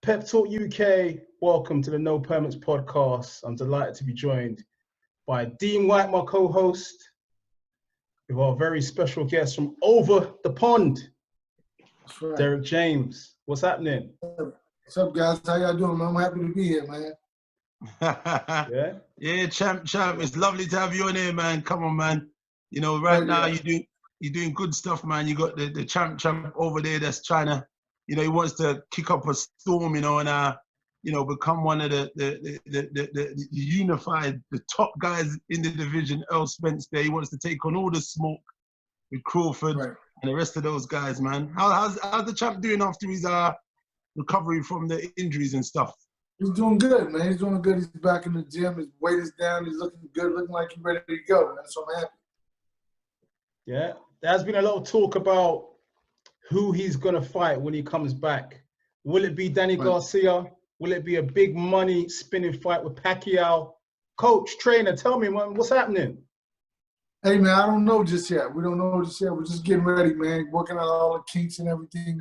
Pep Talk UK, welcome to the No Permits podcast. I'm delighted to be joined by Dean Whyte, my co-host, with our very special guest from over the pond, Right. Derrick James. What's happening? What's up, guys? How y'all doing, man? I'm happy to be here, man. Yeah, champ. It's lovely to have you on here, man. Come on, man. You know, right now you're doing good stuff, man. You got the champ over there that's trying to, you know, he wants to kick up a storm, you know, and become one of the unified, the top guys in the division. Errol Spence there. He wants to take on all the smoke with Crawford and the rest of those guys, man. How's the champ doing after his recovery from the injuries and stuff? He's doing good, man. He's doing good. He's back in the gym. His weight is down. He's looking good, looking like he's ready to go, man. So I'm happy. Yeah, there's been a lot of talk about who he's going to fight when he comes back. Will it be Danny Garcia? Will it be a big money spinning fight with Pacquiao? Coach, trainer, tell me, man, what's happening? Hey, man, I don't know just yet. We don't know just yet. We're just getting ready, man, working out all the kinks and everything.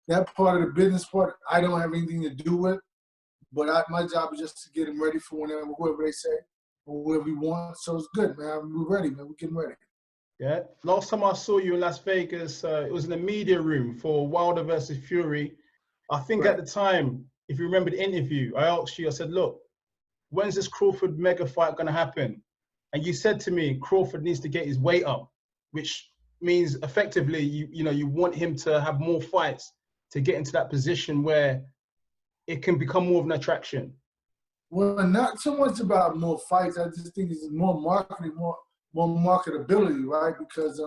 That part of the business part, I don't have anything to do with. But my job is just to get him ready for whoever they say or whoever we want. So it's good, man. We're ready, man. We're getting ready. Yeah. Last time I saw you in Las Vegas, it was in the media room for Wilder versus Fury. I think at the time, if you remember the interview, I asked you, I said, look, when's this Crawford mega fight going to happen? And you said to me, Crawford needs to get his weight up, which means effectively, you want him to have more fights to get into that position where it can become more of an attraction. Well, not so much about more fights. I just think it's more marketing, more marketability, right? Because,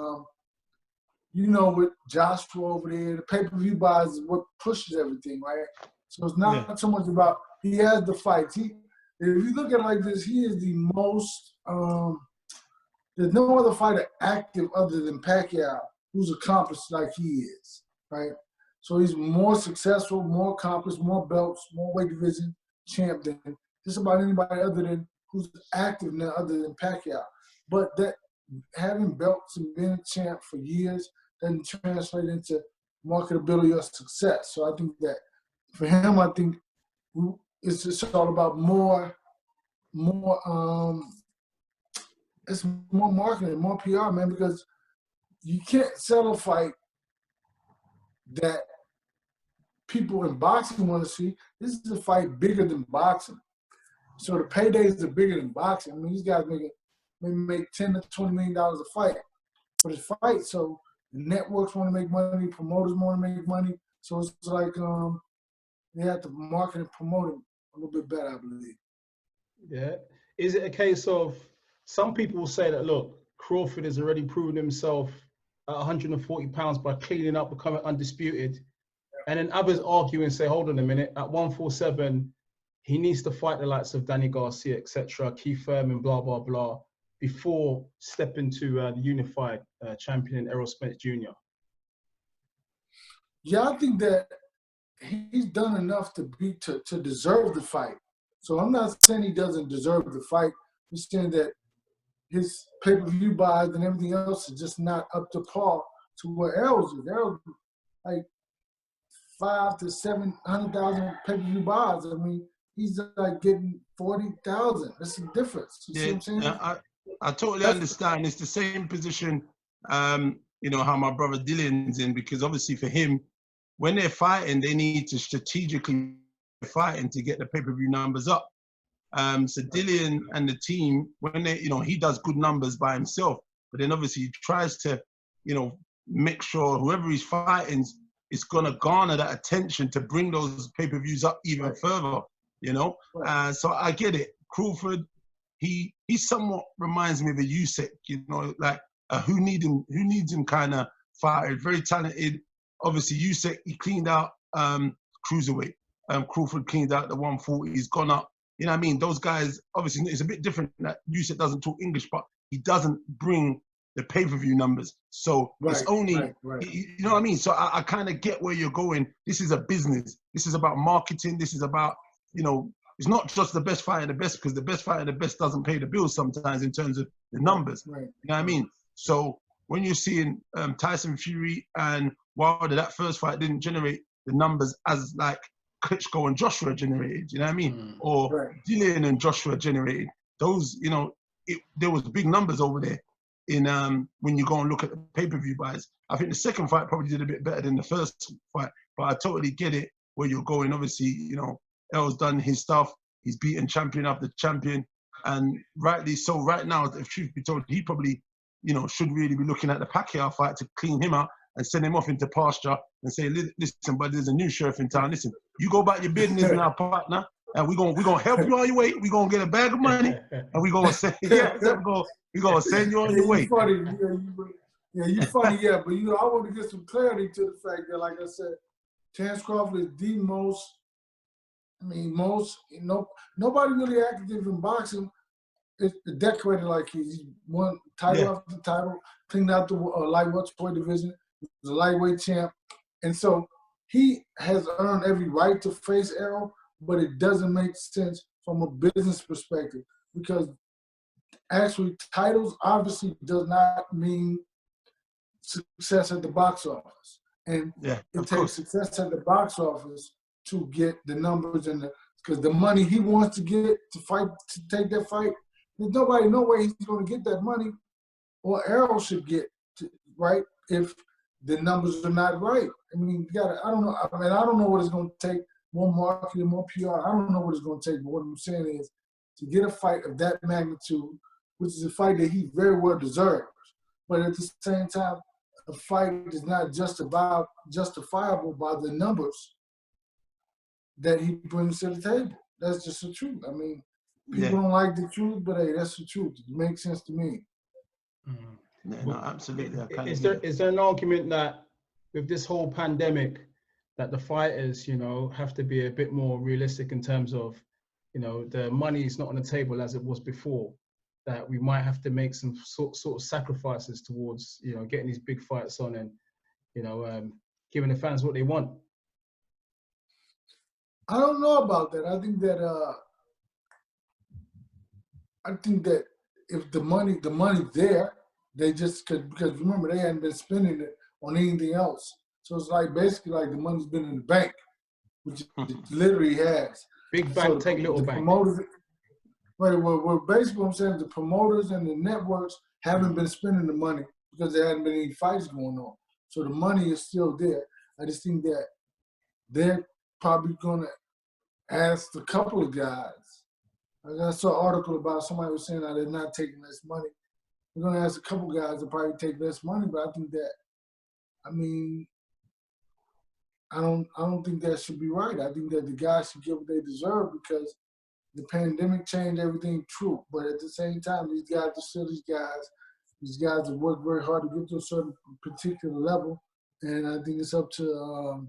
with Joshua over there, the pay-per-view buys is what pushes everything, right? So it's not so much about he has the fights. If you look at it like this, he is the most there's no other fighter active other than Pacquiao who's accomplished like he is, right? So he's more successful, more accomplished, more belts, more weight division champ than just about anybody other than who's active now other than Pacquiao. But that having belts and being a champ for years doesn't translate into marketability or success. So I think that for him, I think it's just all about more it's more marketing, more PR, man, because you can't sell a fight that people in boxing want to see. This is a fight bigger than boxing. So the paydays are bigger than boxing. I mean, these guys make $10 to $20 million a fight for this fight. So the networks want to make money, promoters want to make money. So it's like they have to market and promote it a little bit better, I believe. Yeah. Is it a case of some people will say that, look, Crawford has already proven himself at 140 pounds by cleaning up, becoming undisputed. And then others argue and say, hold on a minute, at 147, he needs to fight the likes of Danny Garcia, etc., Keith Thurman, blah, blah, blah, before stepping to the unified champion Errol Spence Jr. Yeah, I think that he's done enough to deserve the fight. So I'm not saying he doesn't deserve the fight. I'm saying that his pay-per-view buys and everything else is just not up to par to what Errol's is. Errol's like 500,000 to 700,000 pay-per-view buys. I mean, he's like getting 40,000. That's the difference. You see what I'm saying? I totally understand. It's the same position, how my brother Dylan's in, because obviously for him, when they're fighting, they need to strategically fighting to get the pay-per-view numbers up. So Dillian and the team, when they, he does good numbers by himself, but then obviously he tries to, make sure whoever he's fighting is going to garner that attention to bring those pay-per-views up even further, So I get it. Crawford, he somewhat reminds me of a Usyk, like a who needs him kind of fighter. Very talented. Obviously Usyk, he cleaned out cruiserweight. Crawford cleaned out the 140. He's gone up. You know what I mean? Those guys, obviously, it's a bit different that Usyk doesn't talk English, but he doesn't bring the pay-per-view numbers. So it's only, you know what I mean? So I kind of get where you're going. This is a business. This is about marketing. This is about, it's not just the best fighter, the best, because the best fighter, the best doesn't pay the bills sometimes in terms of the numbers. You know what I mean? So when you're seeing Tyson Fury and Wilder, that first fight didn't generate the numbers as like Klitschko and Joshua generated. You know what I mean? Or Right. Dillian and Joshua generated. Those, you know, there was big numbers over there. In when you go and look at the pay-per-view buys, I think the second fight probably did a bit better than the first fight. But I totally get it where you're going. Obviously, you know, Errol's done his stuff. He's beaten champion after champion, and rightly so. Right now, if truth be told, he probably, you know, should really be looking at the Pacquiao fight to clean him out and send him off into pasture and say, listen, but there's a new sheriff in town. Listen, you go about your business now, partner, and we're gonna help you on your way. We're gonna get a bag of money, and we're gonna say, yeah, we're gonna send you on your way. Funny. You're funny, yeah. But you know, I want to get some clarity to the fact that, like I said, Terence Crawford is the most. I mean, nobody really active in boxing is decorated like he's won title after title, cleaned out the lightweight division, was a lightweight champ, and so he has earned every right to face Errol, but it doesn't make sense from a business perspective because actually titles obviously does not mean success at the box office, and it takes success at the box office to get the numbers and because the money he wants to get to fight, to take that fight, there's no way he's going to get that money, or Errol should get right if the numbers are not right. I mean, I don't know what it's going to take, more marketing, more PR. I don't know what it's going to take, but what I'm saying is to get a fight of that magnitude, which is a fight that he very well deserves, but at the same time, a fight is not just justifiable by the numbers that he brings to the table. That's just the truth. I mean, people don't like the truth, but hey, that's the truth. It makes sense to me. Yeah, no, absolutely. Is there an argument that with this whole pandemic, that the fighters, you know, have to be a bit more realistic in terms of, you know, the money is not on the table as it was before, that we might have to make some sort of sacrifices towards, you know, getting these big fights on and, you know, giving the fans what they want? I don't know about that. I think that if the money there, they just because remember they hadn't been spending it on anything else. So it's like basically like the money's been in the bank, which it literally has. Big bank, take little bank. Promoters, right, well, basically what I'm saying is the promoters and the networks haven't been spending the money because there hadn't been any fights going on. So the money is still there. I just think that they're probably going to ask a couple of guys. I saw an article about somebody was saying that they're not taking less money. We're going to ask a couple of guys to probably take less money, but I think that, I mean, I don't think that should be right. I think that the guys should get what they deserve because the pandemic changed everything, true. But at the same time, these guys are still these guys have worked very hard to get to a certain particular level. And I think it's up to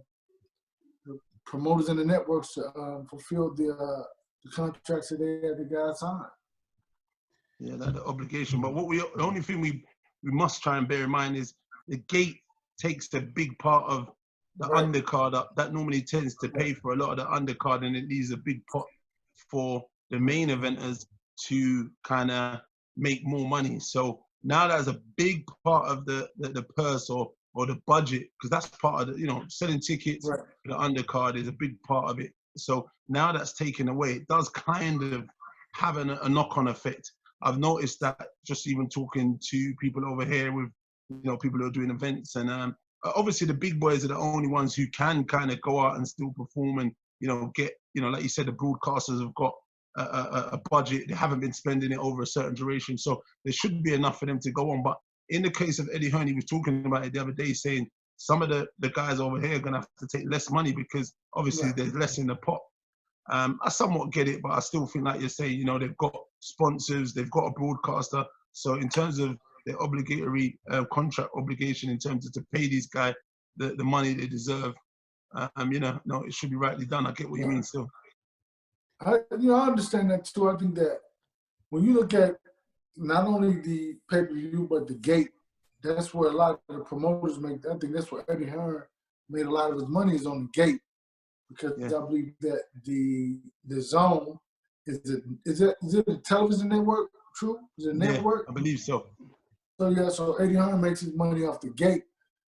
the promoters and the networks to fulfill the contracts that they had the guys sign. Yeah, that's the obligation. But the only thing we must try and bear in mind is the gate takes a big part of the undercard up. That normally tends to pay for a lot of the undercard, and it leaves a big pot for the main eventers to kind of make more money. So now that's a big part of the purse or the budget, because that's part of the, you know, selling tickets, the undercard is a big part of it. So now that's taken away. It does kind of have a knock-on effect. I've noticed that just even talking to people over here with, you know, people who are doing events, and obviously the big boys are the only ones who can kind of go out and still perform and, you know, get, you know, like you said, the broadcasters have got a budget. They haven't been spending it over a certain duration. So there should be enough for them to go on. But in the case of Eddie Hearn, he was talking about it the other day, saying some of the guys over here are going to have to take less money because obviously there's less in the pot. I somewhat get it, but I still think, like you're saying, you know, they've got sponsors, they've got a broadcaster. So in terms of the obligatory contract obligation, in terms of to pay these guys the money they deserve, you know, no, it should be rightly done. I get what you mean still. I understand that too. I think that when you look at not only the pay-per-view, but the gate, that's where a lot of the promoters make. I think that's where Eddie Hearn made a lot of his money is on the gate. Because I believe that the zone is it a television network? True, is it a network? I believe so. So Eddie Hearn makes his money off the gate,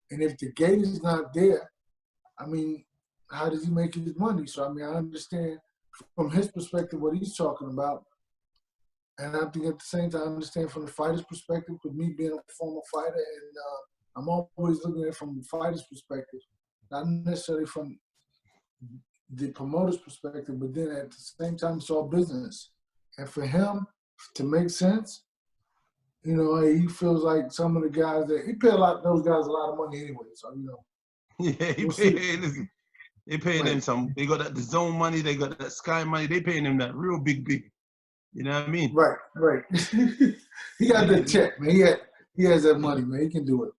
and if the gate is not there, I mean, how does he make his money? So I mean, I understand from his perspective what he's talking about, and I think at the same time I understand from the fighter's perspective. With me being a former fighter, and I'm always looking at it from the fighter's perspective, not necessarily from the promoter's perspective, but then at the same time it's all business. And for him to make sense, you know, he feels like some of the guys that he paid those guys a lot of money anyway. So you know, Yeah, listen, they paying them some. They got that the zone money. They got that Sky money. They paying them that real big. You know what I mean? Right. He got the check, man. He has that money, man. He can do it.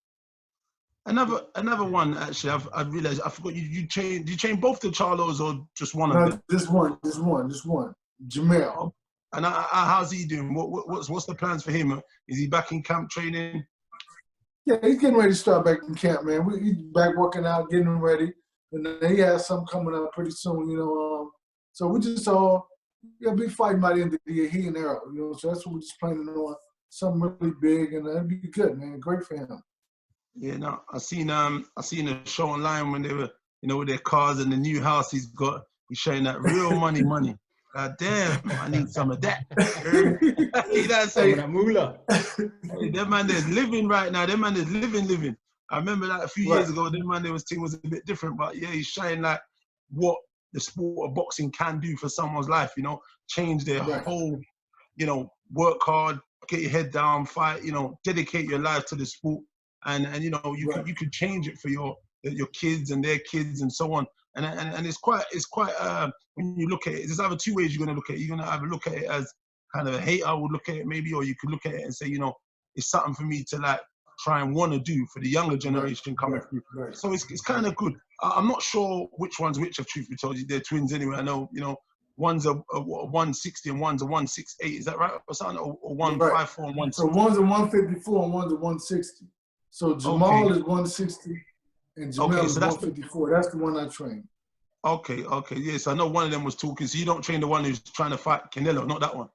Another one, actually, I've realized, I forgot, you chain both the Charlos or just one of them? Just one. Jarrell. Oh, and how's he doing? What's the plans for him? Is he back in camp training? Yeah, he's getting ready to start back in camp, man. He's back working out, getting ready. And then he has something coming up pretty soon, you know. So we just all be fighting by the end of the year, he and Errol, you know. So that's what we're just planning on, something really big, and that'd be good, man. Great for him. Yeah, no, I seen a show online when they were, you know, with their cars and the new house he's got. He's showing that real money. God damn, I need some of that. You know what I'm saying? That moolah. Hey, that man is living right now. That man is living. I remember that a few years ago, that man was thing was a bit different, but yeah, he's showing like what the sport of boxing can do for someone's life, you know, change their whole, you know, work hard, get your head down, fight, you know, dedicate your life to the sport. And you know, you could change it for your kids and their kids and so on. And it's quite when you look at it, there's either two ways you're gonna look at it. You're gonna either look at it as kind of a hater would look at it maybe, or you could look at it and say, you know, it's something for me to like try and want to do for the younger generation coming through. So it's kind of good. I'm not sure which one's which, if truth be told you. They're twins anyway. I know, you know, one's a 160 and one's a 168. Is that right? Or something? Or 154 and 160? So one's a 154 and one's a 160. So Jamal is 160 and Jamel is 154. That's the one I train. Okay. Yes, I know one of them was talking. So you don't train the one who's trying to fight Canelo, not that one?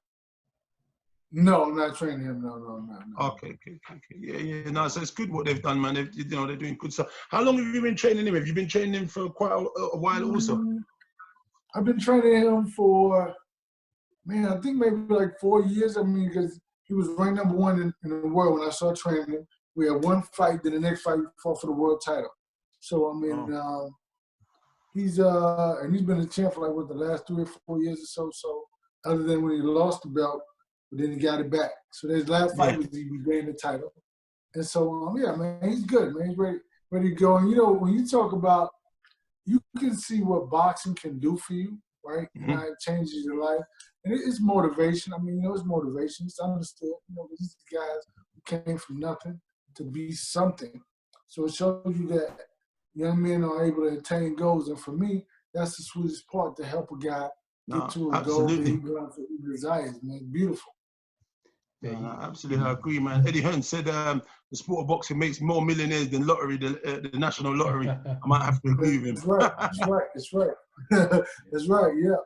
No, I'm not training him. No. Okay. Yeah. No, so it's good what they've done, man. They're doing good stuff. How long have you been training him? Have you been training him for quite a while also? I've been training him for, man, I think maybe like 4 years. I mean, because he was ranked #1 in the world when I started training him. We had one fight, then the next fight we fought for the world title. So I mean, he's been a champ for like the last 3 or 4 years or so. So other than when he lost the belt, but then he got it back. So his last fight was he gained the title. And so yeah, man, he's good, man. He's ready to go. And you know, when you talk about, you can see what boxing can do for you, right? Mm-hmm. You know, it changes your life. And it's motivation. I mean, you know, it's motivation. It's understood. You know, these guys who came from nothing to be something. So it shows you that young men are able to attain goals. And for me, that's the sweetest part, to help a guy get to a goal that he wants, that he desires, man. Beautiful. Yeah, absolutely, I agree, man. Eddie Hearn said the sport of boxing makes more millionaires than the national lottery. I might have to agree with him. That's right. That's right, yeah.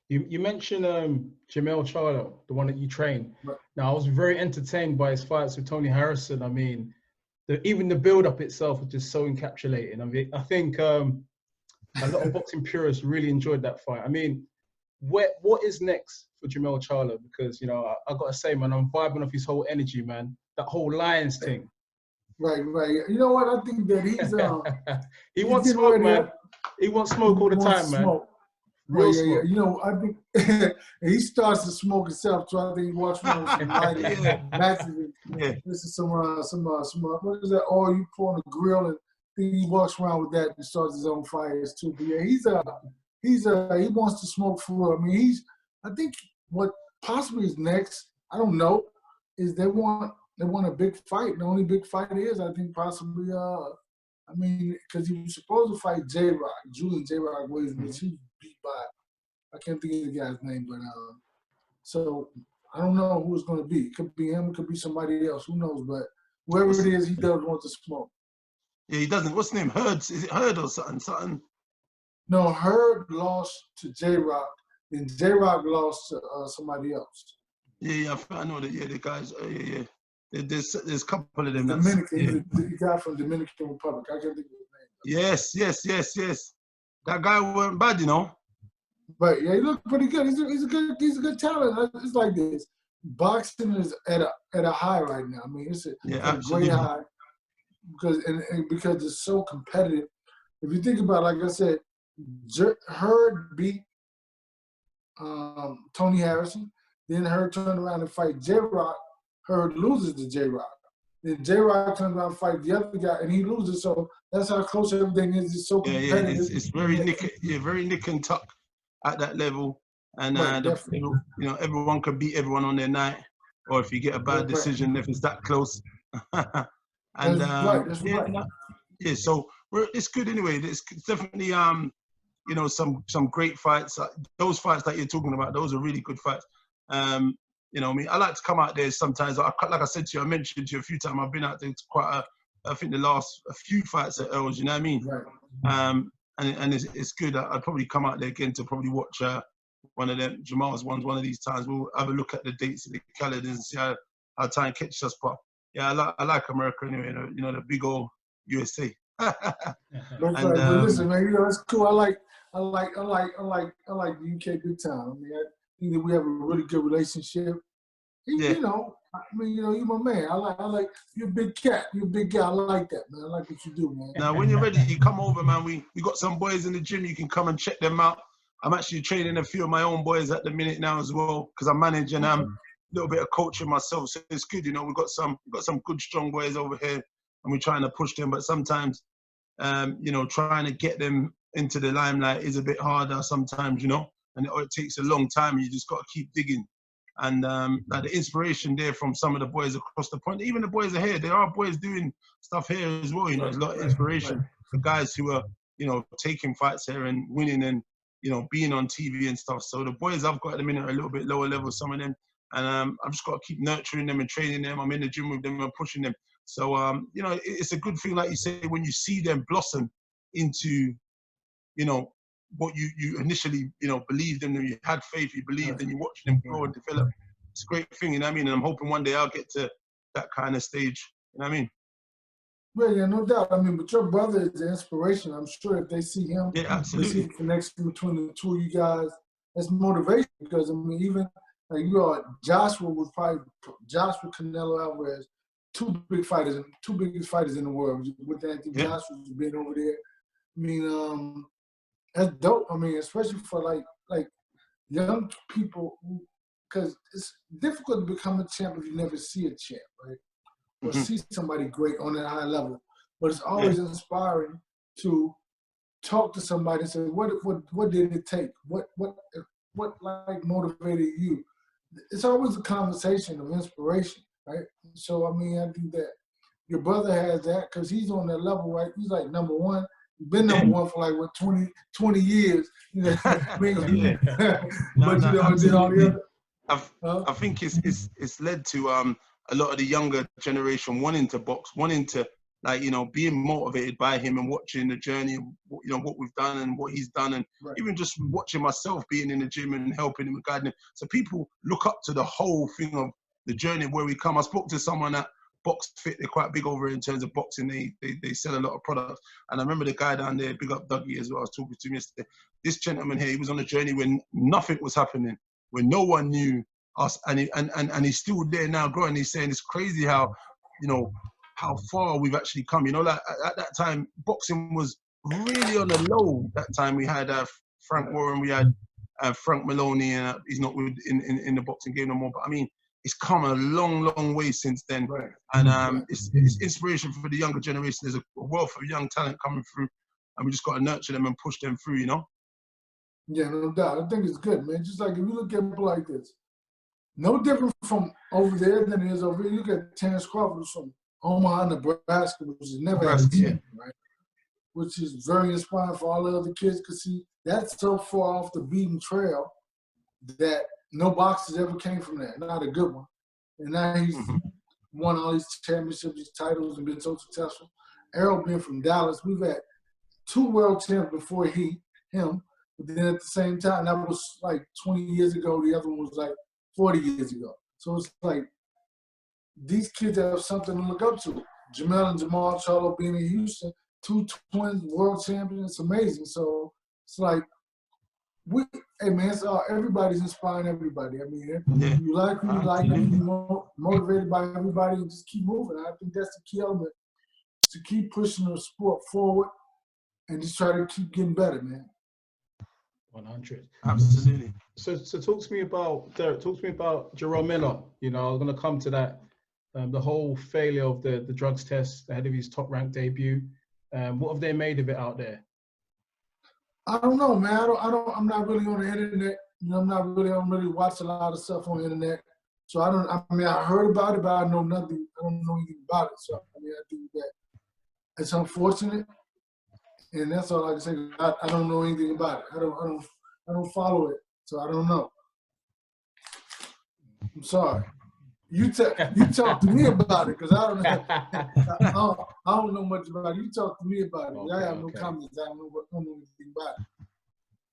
You mentioned Jamel Charlo, the one that you train. Right. Now, I was very entertained by his fights with Tony Harrison. I mean, even the build-up itself was just so encapsulating. I mean, I think a lot of boxing purists really enjoyed that fight. I mean, what is next for Jamel Charlo? Because, you know, I got to say, man, I'm vibing off his whole energy, man. That whole Lions thing. Right. You know what? I think that he's... he wants smoke, man. He wants smoke all the time, man. Real smoke. You know, I think he starts to smoke himself, so I think he walks around with some matches. This is some what is that? Oh, you pour on the grill, and he walks around with that and starts his own fires too. But yeah, he wants to smoke for real. I mean, I think what possibly is next, I don't know, is they want a big fight. The only big fight is, I think, possibly I mean, because he was supposed to fight Julian J-Rock Williams, which he beat by, I can't think of the guy's name, but so I don't know who it's going to be. It could be him, it could be somebody else, who knows, but whoever it is, he does want to smoke. Yeah, he doesn't. What's his name? Hurd? Is it Hurd or something? No, Hurd lost to J-Rock, and J-Rock lost to somebody else. Yeah, I know that. Yeah, the guys. Yeah. There's a couple of them. Dominican, the guy from Dominican Republic. I can't think of his name. Yes. That guy weren't bad, you know. But yeah, he looked pretty good. He's a good talent. It's like this. Boxing is at a high right now. I mean, it's a great high because it's so competitive. If you think about it, like I said, Hurd beat Tony Harrison. Then Hurd turned around and fight J-Rock. Hurd loses to J-Rock. Then J-Rock turns around and fight the other guy, and he loses. So that's how close everything is. It's so competitive. Yeah, it's very very nick and tuck at that level. And right, you know, everyone can beat everyone on their night, or if you get a bad decision, if it's that close. And that's right. Yeah, so it's good anyway. It's definitely you know, some great fights. Those fights that you're talking about, those are really good fights. You know, I mean, I like to come out there sometimes. Like I said to you, I mentioned to you a few times. I've been out there to I think a few fights at Errol's. You know what I mean? Right. And it's good. I'd probably come out there again to probably watch one of them Jamal's ones one of these times. We'll have a look at the dates of the calendars and see how time catches us. But yeah, I like America anyway. You know, the big old USA. But listen, man, you know, it's cool. I like the UK big time. I mean, I think that we have a really good relationship. You know, I mean, you know, you're my man. I like you're a big cat. You're a big guy. I like that, man. I like what you do, man. Now, when you're ready, you come over, man. We got some boys in the gym. You can come and check them out. I'm actually training a few of my own boys at the minute now as well, because I'm managing a little bit of coaching myself. So it's good, you know. We've got some good, strong boys over here, and we're trying to push them. But sometimes, you know, trying to get them into the limelight is a bit harder sometimes, you know. And it takes a long time. You just got to keep digging. And like the inspiration there from some of the boys across the pond, even the boys are here. There are boys doing stuff here as well. You know, there's a lot of inspiration for guys who are, you know, taking fights here and winning and, you know, being on TV and stuff. So the boys I've got at the minute are a little bit lower level, some of them, and I've just got to keep nurturing them and training them. I'm in the gym with them and pushing them. So you know, it's a good thing, like you say, when you see them blossom into, you know, what you initially, you know, believed in them, you had faith, you believed, and you watched them grow and develop. It's a great thing, you know what I mean? And I'm hoping one day I'll get to that kind of stage, you know what I mean? Well, yeah, no doubt. I mean, but your brother is an inspiration. I'm sure if they see him, absolutely, they see the connection between the two of you guys, that's motivation. Because I mean, even like Joshua Canelo Alvarez, two biggest fighters in the world. With Anthony Joshua being over there, I mean, that's dope. I mean, especially for like young people, because it's difficult to become a champ if you never see a champ, right? Or see somebody great on that high level. But it's always inspiring to talk to somebody and say, what did it take? What like motivated you? It's always a conversation of inspiration, right? So I mean, I think that your brother has that because he's on that level, right? He's like number one. He's been number one for like 20 years. You know, I mean, I think it's led to a lot of the younger generation wanting to box, wanting to, like, you know, being motivated by him and watching the journey, you know, what we've done and what he's done, and even just watching myself being in the gym and helping him and guiding him. So people look up to the whole thing of the journey where we come. I spoke to someone at Box Fit. They're quite big over in terms of boxing. They sell a lot of products. And I remember the guy down there, big up Dougie as well, I was talking to him yesterday. This gentleman here, he was on a journey when nothing was happening, when no one knew us, and he's still there now growing. He's saying it's crazy how, you know, how far we've actually come. You know, like at that time, boxing was really on the low. That time we had Frank Warren, we had Frank Maloney, and he's not in the boxing game no more. But I mean, it's come a long, long way since then. And it's inspiration for the younger generation. There's a wealth of young talent coming through, and we just got to nurture them and push them through, you know? Yeah, no doubt. I think it's good, man. Just like if you look at people like this, no different from over there than it is over here. You look at Terrence Crawford from Omaha, Nebraska, which has never had a team, right? Which is very inspiring for all the other kids because see, that's so far off the beaten trail that no boxers ever came from that, not a good one. And now he's won all these championships, these titles, and been so successful. Errol being from Dallas, we've had 2 world champs before him. But then at the same time, that was like 20 years ago. The other one was like 40 years ago. So it's like these kids have something to look up to. Jamel and Jamal Charlo being in Houston, 2 twins, world champions, it's amazing. So it's like, hey man, it's everybody's inspiring everybody. I mean, you like who you like, you motivated by everybody, and just keep moving. I think that's the key element, to keep pushing the sport forward and just try to keep getting better, man. 100. Absolutely. So talk to me about, Derrick, talk to me about Jarrell Miller. You know, I'm going to come to that. The whole failure of the drugs test ahead of his top-ranked debut. What have they made of it out there? I don't know, man. I'm not really on the internet. You know, I don't really watch a lot of stuff on the internet. So I heard about it, but I know nothing. I don't know anything about it. So I think that it's unfortunate, and that's all I can say. I don't know anything about it. I don't follow it, so I don't know. I'm sorry. You talk to me about it, because I don't know. I don't know much about it. You talk to me about it. Okay, I have no comments. I don't know anything about it.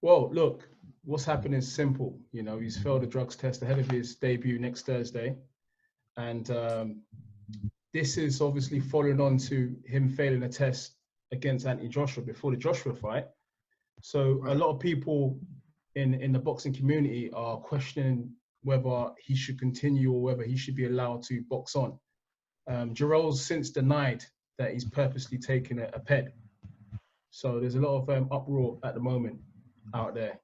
Well, look, what's happened is simple. You know, he's failed a drugs test ahead of his debut next Thursday. And this is obviously following on to him failing a test against Anthony Joshua before the Joshua fight. So a lot of people in the boxing community are questioning whether he should continue or whether he should be allowed to box on. Jarrell's since denied that he's purposely taken a ped. So there's a lot of uproar at the moment out there.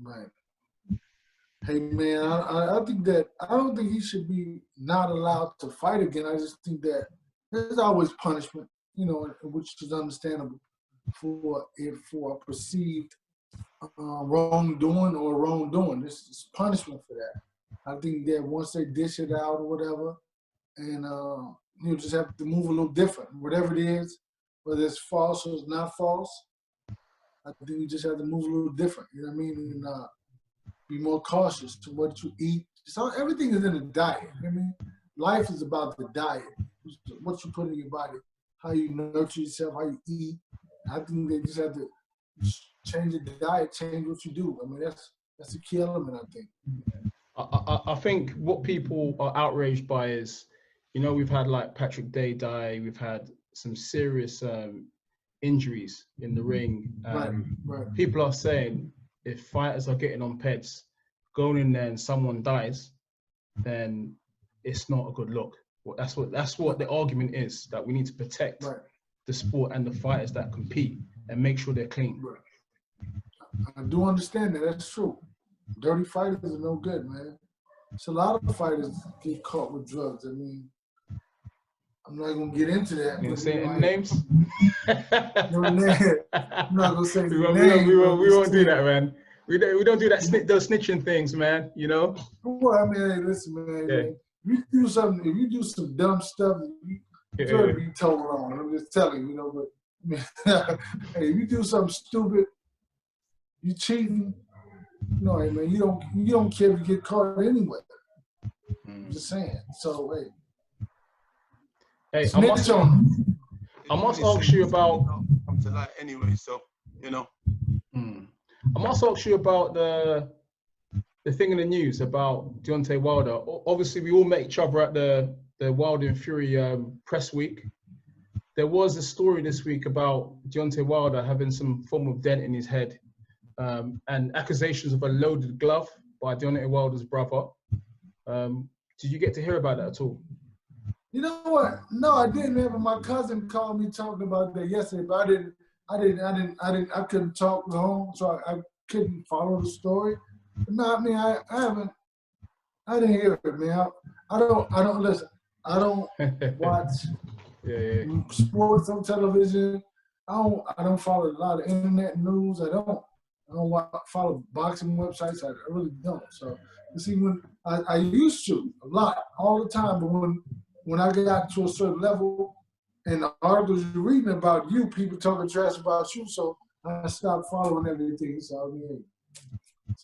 Right. Hey man, I think that I don't think he should be not allowed to fight again. I just think that there's always punishment, you know, which is understandable for a perceived wrongdoing or wrongdoing. This is punishment for that. I think that once they dish it out or whatever, and you just have to move a little different. Whatever it is, whether it's false or it's not false, I think you just have to move a little different. You know what I mean? And be more cautious to what you eat. So everything is in the diet. I mean, life is about the diet. What you put in your body, how you nurture yourself, how you eat. I think they just have to change the diet, change what you do. I mean, that's the key element, I think. I think what people are outraged by is, you know, we've had like Patrick Day die. We've had some serious injuries in the ring. Right. People are saying if fighters are getting on peds, going in there and someone dies, then it's not a good look. Well, that's what the argument is, that we need to protect the sport and the fighters that compete and make sure they're clean. Right. I do understand that. That's true. Dirty fighters are no good, man. It's a lot of fighters get caught with drugs. I mean, I'm not gonna get into that. You say any names? No name. I'm not gonna say we won't do that, man. We don't do that those snitching things, man. You know. Well, I mean, hey, listen, man. Yeah. If you do some dumb stuff, you deserve to be told on. I'm just telling you, know. But hey, if you do something stupid, you cheating. No, hey, man, you don't care if you get caught anyway. I'm just saying. So hey, snitch on them. I must ask you about. Come to light anyway, so you know. I must ask you about the thing in the news about Deontay Wilder. Obviously, we all met each other at the Wilder and Fury press week. There was a story this week about Deontay Wilder having some form of dent in his head, and accusations of a loaded glove by Deontay Wilder's brother. Did you get to hear about that at all? You know what? No, I didn't. Ever. My cousin called me talking about that yesterday, but I couldn't talk long, so I couldn't follow the story. But no, I mean, I didn't hear it, man. I don't listen. I don't watch sports on television. I don't follow a lot of internet news. I don't follow boxing websites. I really don't. So you see, when I used to a lot, all the time, but when I got to a certain level, and the articles you're reading about you, people talking trash about you, so I stopped following everything. So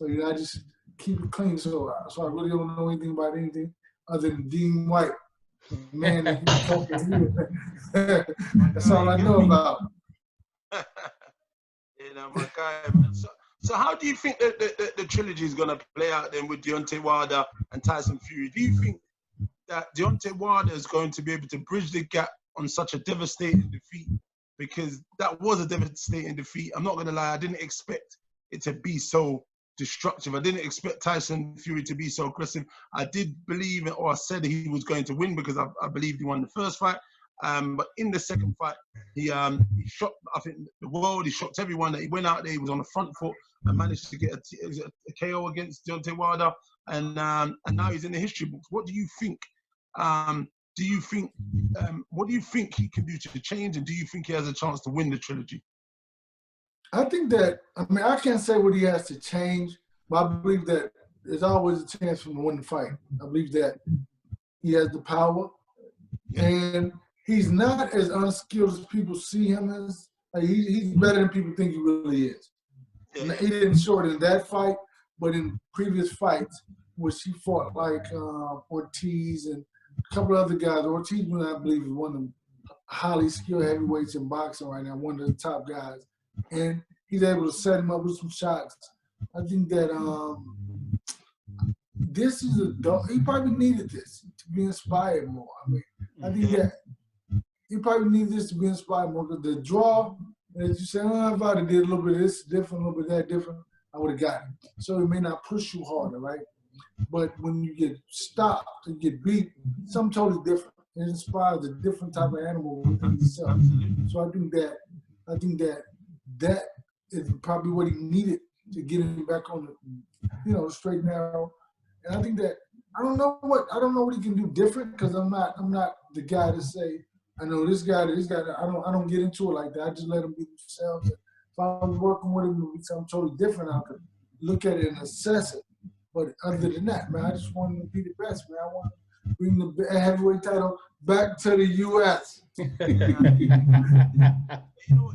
I mean, I just keep it clean. So I really don't know anything about anything other than Dean Whyte, the man that he's talking to. That's all I know about. You know, my guy, man. So how do you think that the trilogy is gonna play out then with Deontay Wilder and Tyson Fury? Do you think that Deontay Wilder is going to be able to bridge the gap on such a devastating defeat because that was a devastating defeat. I'm not going to lie, I didn't expect it to be so destructive. I didn't expect Tyson Fury to be so aggressive. I did believe, or I said he was going to win because I believed he won the first fight. But in the second fight, he shocked, I think, the world. He shocked everyone. That he went out there, he was on the front foot and managed to get a KO against Deontay Wilder. And now he's in the history books. What do you think? What do you think he can do to change? And do you think he has a chance to win the trilogy? I think that, I mean, I can't say what he has to change, but I believe that there's always a chance for him to win the fight. I believe that he has the power, and he's not as unskilled as people see him as. Like, he's better than people think he really is. And he didn't show it in that fight, but in previous fights, which he fought like Ortiz and a couple of other guys. Ortiz, I believe, is one of the highly skilled heavyweights in boxing right now, one of the top guys. And he's able to set him up with some shots. I think that this is he probably needed this to be inspired more. I mean, I think that he probably needed this to be inspired more because the draw, as you said, if I'd have did a little bit of this different, a little bit of that different, I would have got it. So it may not push you harder, right? But when you get stopped and get beat, something totally different. It inspires a different type of animal within yourself. So I think that is probably what he needed to get him back on the, straight and narrow. And I think that I don't know what he can do different because I'm not the guy to say I know this guy. I don't get into it like that. I just let them be themselves. If I was working with him, it would be something totally different. I could look at it and assess it. But other than that, man, I just want him to be the best, man. I want to bring the heavyweight title back to the U.S. You know,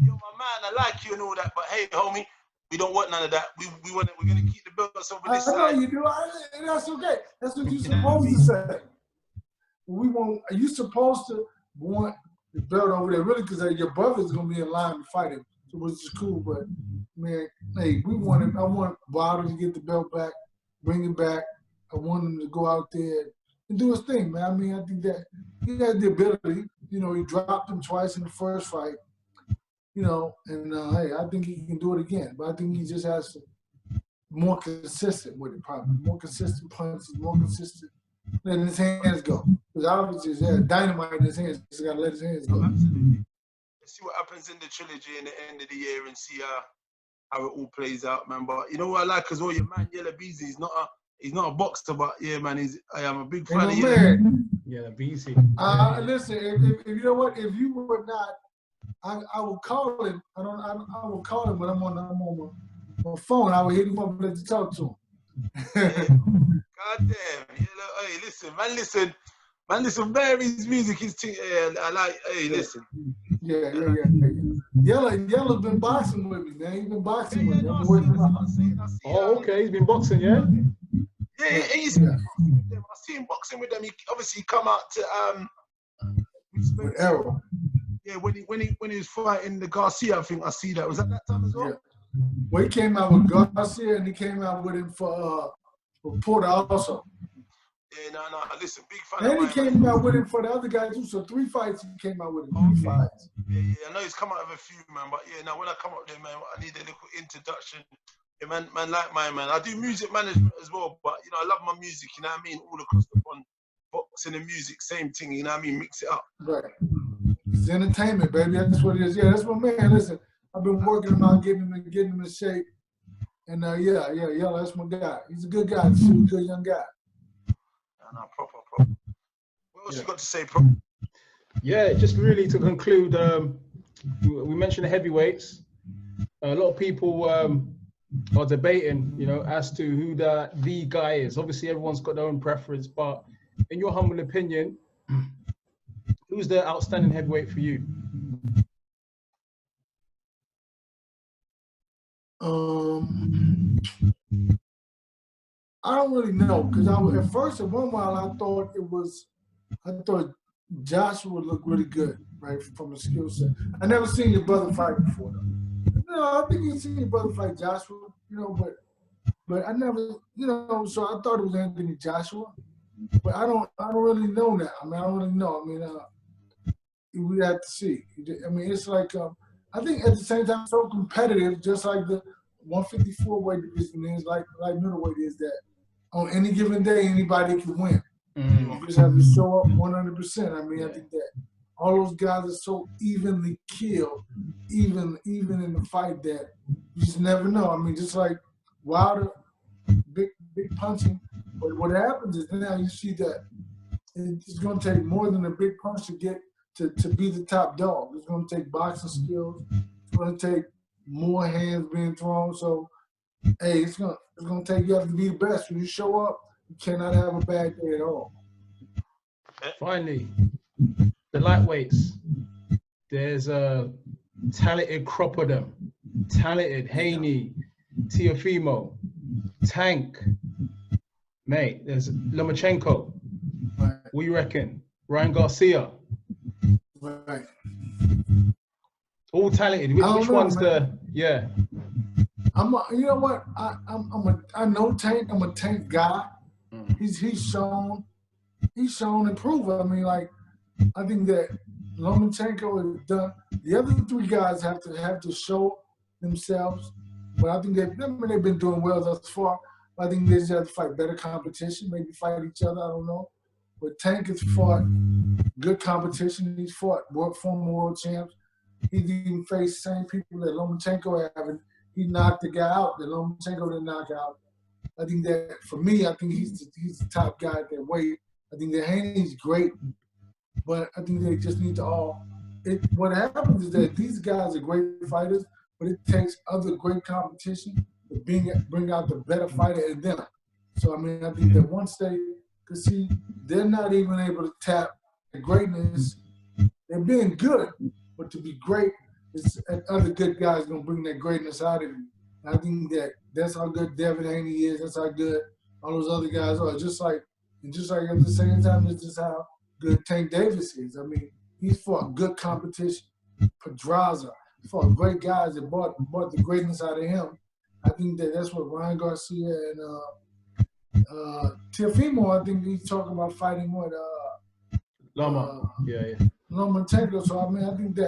you're my man. I like you and all that, but hey, homie, we don't want none of that. We're gonna keep the belts over this side. I know you do. That's okay. That's what you're supposed to say. We want. Are you supposed to want the belt over there? Really, because your brother's gonna be in line to fight him, so which is cool. But man, hey, we want him. I want Wilder to get the belt back, bring it back. I want him to go out there and do his thing, man. I mean, I think that he has the ability. You know, he dropped him twice in the first fight. You know, and hey, I think he can do it again. But I think he just has to be more consistent with it, probably. More consistent punches, more consistent letting his hands go. Because obviously he's had dynamite in his hands. He's got to let his hands go. Absolutely. Let's see what happens in the trilogy in the end of the year and see how it all plays out, man. But you know what I like as well, your man Yellow Beez, he's not a boxer, but yeah, man, I am a big fan of Yellow. Yeah, Beez. Listen, if you know what, if you were not, I will call him. I will call him, but I'm on my phone. I will hit him up and let you talk to him. God damn, hey, listen, man, Mary's music is I like, hey, listen. Yeah. Yellow's been boxing with me, man. He's been boxing with me. Oh, okay, he's been boxing, yeah? Yeah, he's been boxing with them. I see him boxing with them. He obviously come out to with Errol. Yeah, when he was fighting the Garcia, I think I see that. Was that time as well? Yeah. Well, he came out with Garcia, and he came out with him for Porter also. Yeah, no. Listen, big fan. And he came out with him for the other guys too. So 3 fights he came out with him. 3 fights. Yeah. I know he's come out with a few, man. But yeah, now when I come up there, man, I need a little introduction. Yeah, man, like mine, man. I do music management as well, but you know, I love my music. You know what I mean? All across the pond, boxing and music, same thing. You know what I mean? Mix it up. Right. It's entertainment, baby. That's what it is. Yeah, that's my man. Listen, I've been working him out, getting him in shape. And yeah, that's my guy. He's a good guy. He's a good young guy. No, proper. What else you got to say, bro? Yeah, just really to conclude, we mentioned the heavyweights. A lot of people are debating, you know, as to who the guy is. Obviously, everyone's got their own preference, but in your humble opinion, who's the outstanding heavyweight for you? I don't really know because at first, at one while, I thought Joshua looked really good, right, from the skill set. I never seen your brother fight before, though. No, I think you've seen your brother fight Joshua, you know, but I never, you know, so I thought it was Anthony Joshua, but I don't really know now. I mean, I don't really know. I mean, we have to see. I mean, it's like I think at the same time, so competitive, just like the 154 weight division is, like middleweight is, that on any given day anybody can win. You just have to show up 100%. I mean, I think that all those guys are so evenly killed, even in the fight, that you just never know. I mean, just like Wilder, big punching, but what happens is now you see that it's going to take more than a big punch to get to be the top dog. It's going to take boxing skills. It's going to take more hands being thrown. So, hey, it's going to take, you have to be the best. When you show up, you cannot have a bad day at all. Finally, the lightweights. There's a talented crop of them. Talented Haney, Teofimo, Tank. Mate, there's Lomachenko. Right. What do you reckon? Ryan Garcia. Right. All talented. Which one's the you know what? I know Tank. I'm a Tank guy. He's shown improve. I mean, like, I think that Lomachenko has done. The other three guys have to show themselves, but I think they've been doing well thus far. I think they just have to fight better competition, maybe fight each other. I don't know. But Tank has fought good competition. He's fought former world champs. He's even faced the same people that Lomachenko haven't. He knocked the guy out that Lomachenko didn't knock out. I think that, for me, I think he's the top guy at that weight. I think that Haney's great, but I think they just need to all. What happens is that these guys are great fighters, but it takes other great competition to bring out the better fighter in them. So, I mean, I think that once they could see, they're not even able to tap the greatness. They're being good, but to be great, other good guys going to bring that greatness out of you. And I think that's how good Devin Haney is. That's how good all those other guys are. Just like at the same time, it's just how good Tank Davis is. I mean, he's fought good competition. Pedraza, he fought great guys that brought the greatness out of him. I think that's what Ryan Garcia and Teofimo, I think he's talking about fighting what Lomachenko. So I mean, I think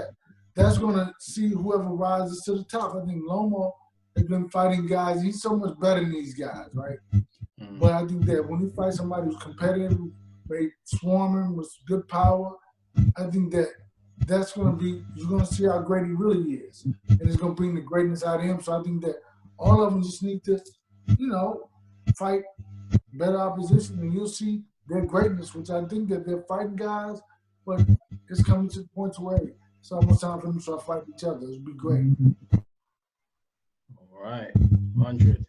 that's going to see whoever rises to the top. I think Loma has been fighting guys. He's so much better than these guys, right? But I think that when he fights somebody who's competitive, maybe swarming with good power, I think that's going to be, you're going to see how great he really is. And it's going to bring the greatness out of him. So I think that all of them just need to, fight better opposition, and you'll see their greatness, which I think that they're fighting guys, but it's coming to the point where it's almost time for them to start fighting each other. It'll be great. All right, 100.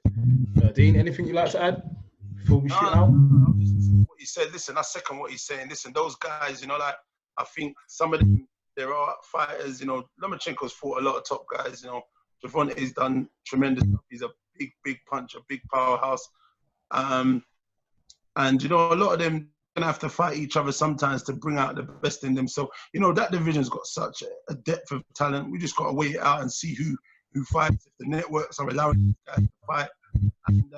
Dean, anything you'd like to add before we shoot out? What he said, listen, I second what he's saying. Listen, those guys, like, I think some of them, there are fighters, Lomachenko's fought a lot of top guys, Javante's done tremendous stuff. He's a big puncher, big powerhouse. And, a lot of them going to have to fight each other sometimes to bring out the best in them. So, that division's got such a depth of talent. We just got to wait it out and see who fights, if the networks are allowing these guys to fight. And,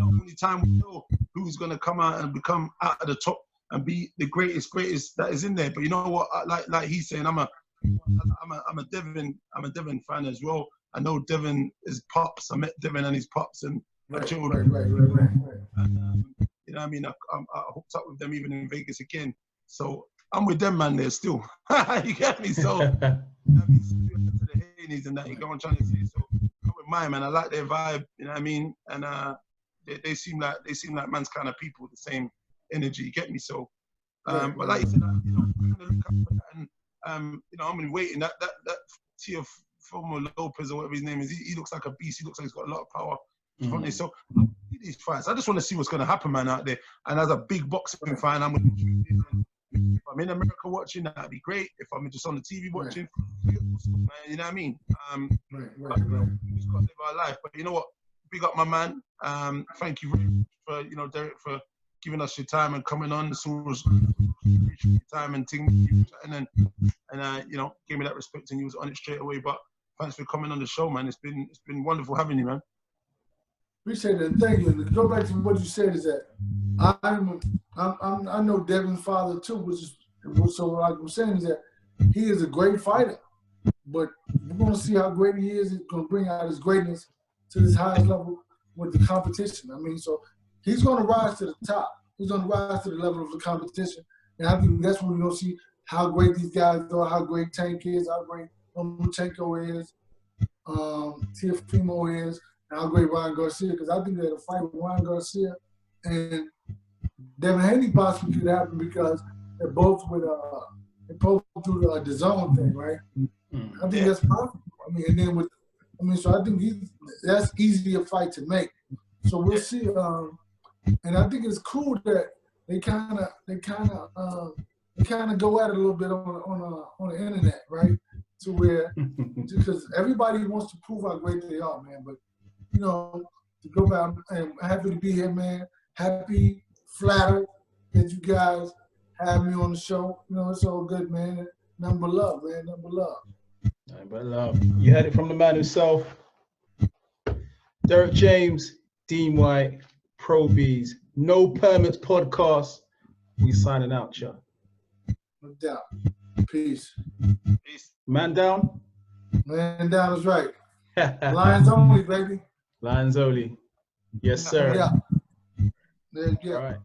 only time we know who's going to come out and become out of the top and be the greatest that is in there. But you know what? Like he's saying, I'm a Devin fan as well. I know Devin is pops. I met Devin and his pops and my children. Right. And, I mean, I hooked up with them even in Vegas again. So I'm with them, man. There still. You get me? So to the Haney's and that you go on trying to say. So I'm with mine, man. I like their vibe. You know what I mean? And they seem like man's kind of people, the same energy. You get me? So, but like you said, I'm gonna look up for that, and I'm been waiting. That Teofimo Lopez or whatever his name is, he looks like a beast. He looks like he's got a lot of power. So these fights, I just want to see what's going to happen, man, out there. And as a big boxing fan, I'm going to. If I'm in America watching, that'd be great. If I'm just on the TV watching, man, you know what I mean? We just got to live our life. But you know what? Big up my man. Thank you very much for Derrick, for giving us your time and coming on. It's always your time and things, and gave me that respect, and you was on it straight away. But thanks for coming on the show, man. It's been wonderful having you, man. Appreciate it. Thank you. And to go back to what you said is that I know Devin's father too, so like I'm saying is that he is a great fighter. But we're going to see how great he is. He's going to bring out his greatness to this highest level with the competition. I mean, so he's going to rise to the top. He's going to rise to the level of the competition. And I think that's when we're going to see how great these guys are, how great Tank is, how great Lomachenko is, Teofimo is, and how great Ryan Garcia. Because I think that a fight with Ryan Garcia and Devin Haney possibly could happen because they're both with they both do the zone thing, right? I think that's possible. I mean, and then so I think that's easy a fight to make. So we'll see. And I think it's cool that they kind of go at it a little bit on the internet, right? To where because everybody wants to prove how great they are, man. But you know, to go back, I'm happy to be here, man. Happy, flattered that you guys have me on the show. You know, it's all good, man. Nothing but love, man. Nothing but love. Nothing but love. You heard it from the man himself. Derrick James, Dean Whyte, Pro Beez. No Permits Podcast. We signing out, y'all. No doubt. Peace. Peace. Man down? Man down is right. Lions only, baby. Lions only. Yes, sir. Yeah. There you go. All right.